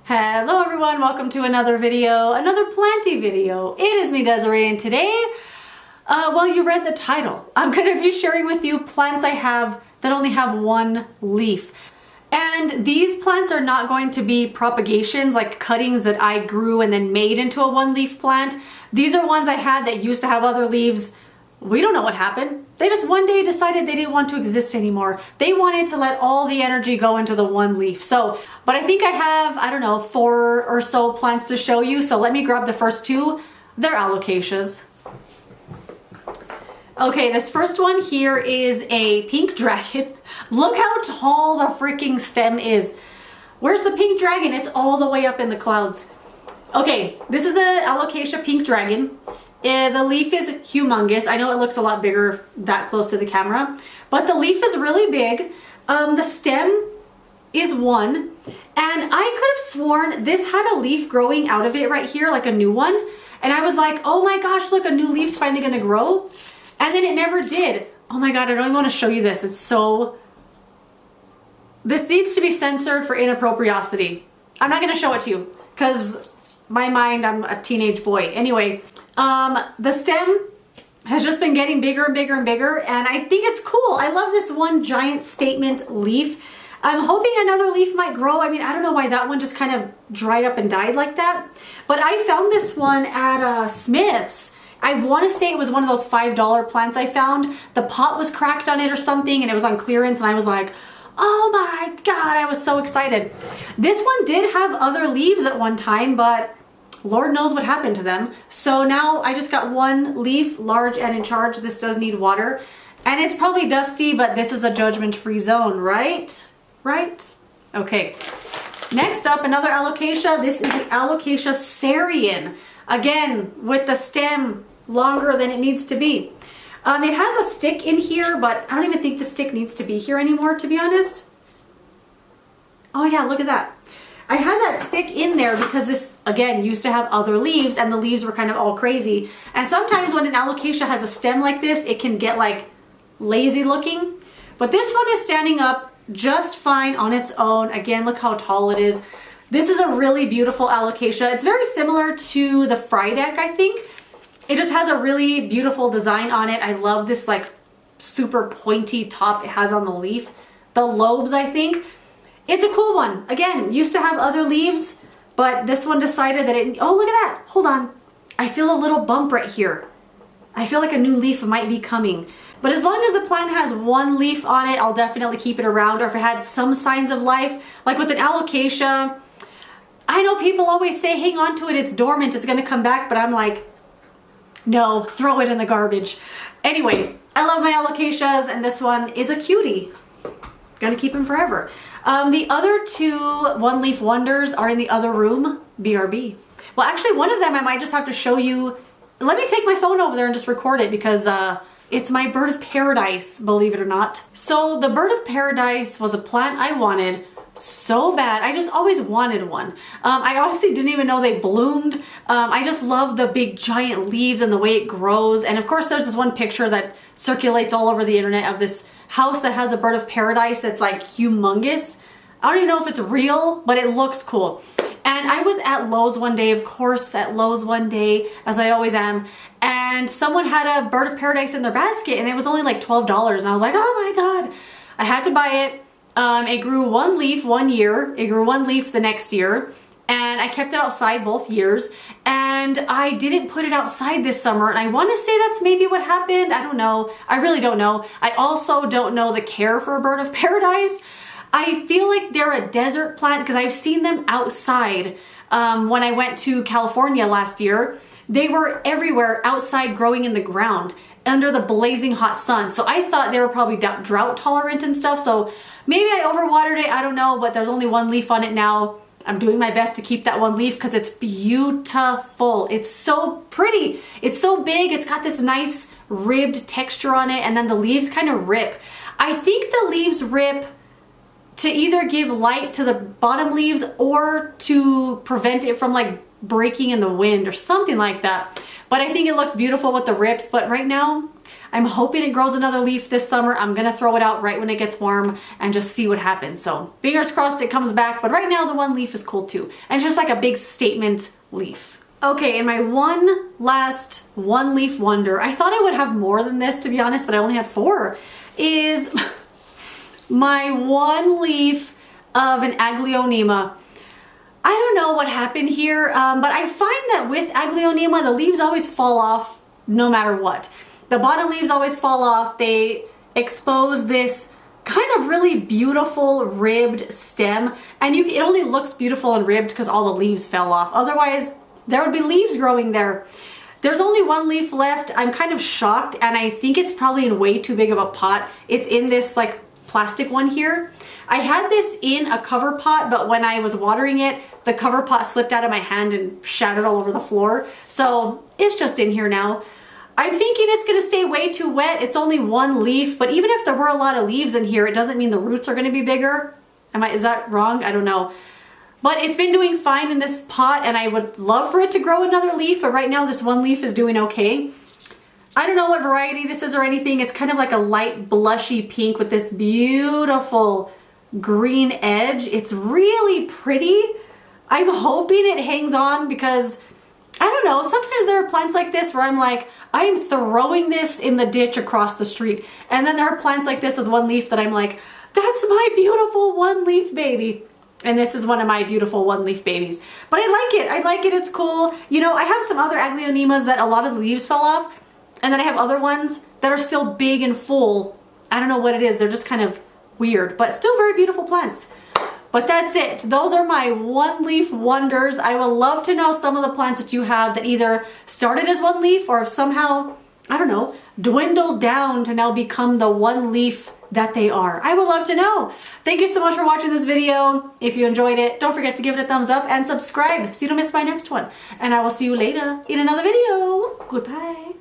Hello everyone, welcome to another video, another planty video. It is me, Desiree, and today, well, you read the title. I'm going to be sharing with you plants I have that only have one leaf. And these plants are not going to be propagations, like cuttings that I grew and then made into a one-leaf plant. These are ones I had that used to have other leaves. We don't know what happened. They just one day decided they didn't want to exist anymore. They wanted to let all the energy go into the one leaf. But I think I have, I don't know, 4 or so plants to show you. So let me grab the first two. They're alocasias. Okay, this first one here is a pink dragon. Look how tall the freaking stem is. Where's the pink dragon? It's all the way up in the clouds. Okay, this is a alocasia pink dragon. The leaf is humongous. I know it looks a lot bigger that close to the camera, but the leaf is really big. The stem is one, and I could have sworn this had a leaf growing out of it right here, like a new one. And I was like, oh my gosh, look, a new leaf's finally gonna grow. And then it never did. Oh my God, I don't even want to show you this. This needs to be censored for inappropriosity. I'm not gonna show it to you because my mind, I'm a teenage boy. Anyway, the stem has just been getting bigger and bigger and bigger, and I think it's cool. I love this one giant statement leaf. I'm hoping another leaf might grow. I mean, I don't know why that one just kind of dried up and died like that, but I found this one at Smith's. I want to say it was one of those $5 plants I found. The pot was cracked on it or something, and it was on clearance, and I was like, oh my God, I was so excited. This one did have other leaves at one time, but Lord knows what happened to them. So now I just got one leaf, large and in charge. This does need water, and it's probably dusty, but this is a judgment-free zone, right? Right? Okay. Next up, another alocasia. This is the Alocasia seran. Again, with the stem longer than it needs to be. It has a stick in here, but I don't even think the stick needs to be here anymore, to be honest. Oh yeah, look at that. I had that stick in there because this, again, used to have other leaves, and the leaves were kind of all crazy. And sometimes when an alocasia has a stem like this, it can get like lazy looking. But this one is standing up just fine on its own. Again, look how tall it is. This is a really beautiful alocasia. It's very similar to the Frydek, I think. It just has a really beautiful design on it. I love this like super pointy top it has on the leaf. The lobes, I think. It's a cool one. Again, used to have other leaves, but this one decided that it, oh, look at that. Hold on. I feel a little bump right here. I feel like a new leaf might be coming. But as long as the plant has one leaf on it, I'll definitely keep it around. Or if it had some signs of life, like with an alocasia, I know people always say, hang on to it, it's dormant, it's gonna come back, but I'm like, no, throw it in the garbage. Anyway, I love my alocasias, and this one is a cutie. Gonna keep him forever. The other two one-leaf wonders are in the other room, BRB. Well, actually, one of them I might just have to show you. Let me take my phone over there and just record it because it's my bird of paradise, believe it or not. So the bird of paradise was a plant I wanted so bad. I just always wanted one. I honestly didn't even know they bloomed. I just love the big giant leaves and the way it grows. And of course, there's this one picture that circulates all over the internet of this house that has a bird of paradise that's like humongous. I don't even know if it's real, but it looks cool. And I was at Lowe's one day, of course, at Lowe's one day, as I always am, and someone had a bird of paradise in their basket, and it was only like $12. And I was like, oh my God, I had to buy it. It grew one leaf one year, it grew one leaf the next year, and I kept it outside both years, and I didn't put it outside this summer, and I want to say that's maybe what happened. I don't know. I really don't know. I also don't know the care for a bird of paradise. I feel like they're a desert plant because I've seen them outside. When I went to California last year, they were everywhere outside growing in the ground under the blazing hot sun. So I thought they were probably drought tolerant and stuff. So maybe I overwatered it. I don't know, but there's only one leaf on it now. I'm doing my best to keep that one leaf because it's beautiful. It's so pretty. It's so big. It's got this nice ribbed texture on it, and then the leaves kind of rip. I think the leaves rip to either give light to the bottom leaves or to prevent it from like breaking in the wind or something like that. But I think it looks beautiful with the rips. But right now, I'm hoping it grows another leaf this summer. I'm gonna throw it out right when it gets warm and just see what happens. So fingers crossed it comes back. But right now, the one leaf is cool too. And just like a big statement leaf. Okay, and my one last one leaf wonder, I thought I would have more than this to be honest, but I only had 4, is my one leaf of an Aglaonema. I don't know what happened here, but I find that with Aglaonema, the leaves always fall off no matter what. The bottom leaves always fall off. They expose this kind of really beautiful ribbed stem, and it only looks beautiful and ribbed because all the leaves fell off. Otherwise, there would be leaves growing there. There's only one leaf left. I'm kind of shocked, and I think it's probably in way too big of a pot. It's in this like plastic one here. I had this in a cover pot, but when I was watering it, the cover pot slipped out of my hand and shattered all over the floor. So it's just in here now. I'm thinking it's gonna stay way too wet. It's only one leaf, but even if there were a lot of leaves in here, it doesn't mean the roots are gonna be bigger. Is that wrong? I don't know. But it's been doing fine in this pot, and I would love for it to grow another leaf, but right now this one leaf is doing okay. I don't know what variety this is or anything. It's kind of like a light blushy pink with this beautiful green edge. It's really pretty. I'm hoping it hangs on because, I don't know, sometimes there are plants like this where I'm like, I'm throwing this in the ditch across the street. And then there are plants like this with one leaf that I'm like, that's my beautiful one leaf baby. And this is one of my beautiful one leaf babies. But I like it. I like it. It's cool. You know, I have some other Aglaonemas that a lot of the leaves fell off. And then I have other ones that are still big and full. I don't know what it is. They're just kind of weird, but still very beautiful plants. But that's it. Those are my one leaf wonders. I would love to know some of the plants that you have that either started as one leaf or have somehow, I don't know, dwindled down to now become the one leaf that they are. I would love to know. Thank you so much for watching this video. If you enjoyed it, don't forget to give it a thumbs up and subscribe so you don't miss my next one. And I will see you later in another video. Goodbye.